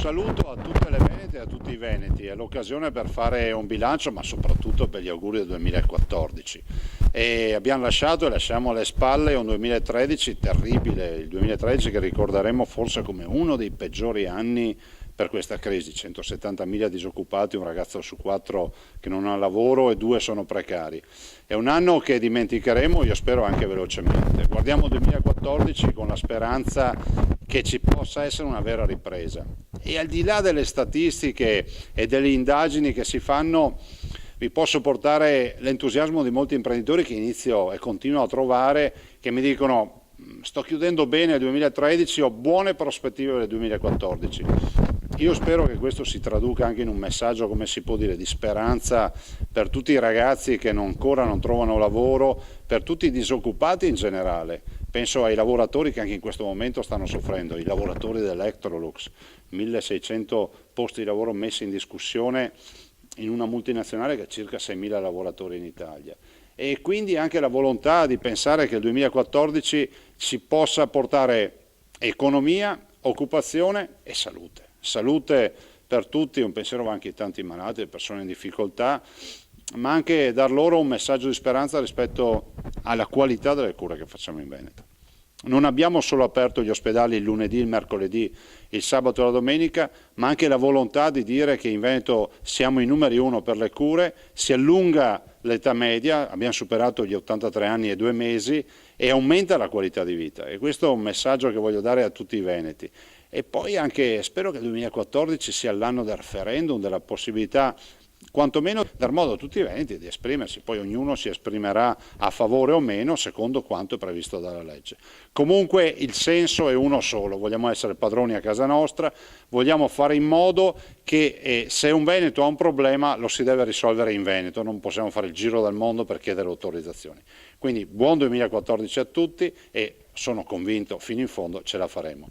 saluto a tutte le venete e a tutti i veneti, è l'occasione per fare un bilancio ma soprattutto per gli auguri del 2014. E abbiamo lasciato e lasciamo alle spalle un 2013 terribile, il 2013 che ricorderemo forse come uno dei peggiori anni per questa crisi, 170.000 disoccupati, un ragazzo su 4 che non ha lavoro e 2 sono precari. È un anno che dimenticheremo, io spero anche velocemente. Guardiamo il 2014 con la speranza che ci possa essere una vera ripresa. E al di là delle statistiche e delle indagini che si fanno, vi posso portare l'entusiasmo di molti imprenditori che inizio e continuo a trovare, che mi dicono: sto chiudendo bene il 2013, ho buone prospettive del 2014. Io spero che questo si traduca anche in un messaggio, come si può dire, di speranza per tutti i ragazzi che ancora non trovano lavoro, per tutti i disoccupati in generale. Penso ai lavoratori che anche in questo momento stanno soffrendo, i lavoratori dell'Electrolux, 1600 posti di lavoro messi in discussione in una multinazionale che ha circa 6.000 lavoratori in Italia. E quindi anche la volontà di pensare che il 2014 ci possa portare economia, occupazione e salute. Salute per tutti, un pensiero va anche ai tanti malati, alle persone in difficoltà, ma anche dar loro un messaggio di speranza rispetto alla qualità delle cure che facciamo in Veneto. Non abbiamo solo aperto gli ospedali il lunedì, il mercoledì, il sabato e la domenica, ma anche la volontà di dire che in Veneto siamo i numeri 1 per le cure, si allunga l'età media, abbiamo superato gli 83 anni e 2 mesi e aumenta la qualità di vita. E questo è un messaggio che voglio dare a tutti i veneti. E poi anche spero che il 2014 sia l'anno del referendum, della possibilità quantomeno dar modo a tutti i veneti di esprimersi, poi ognuno si esprimerà a favore o meno secondo quanto è previsto dalla legge. Comunque il senso è uno solo, vogliamo essere padroni a casa nostra, vogliamo fare in modo che se un veneto ha un problema lo si deve risolvere in Veneto, non possiamo fare il giro del mondo per chiedere autorizzazioni. Quindi buon 2014 a tutti e sono convinto fino in fondo ce la faremo.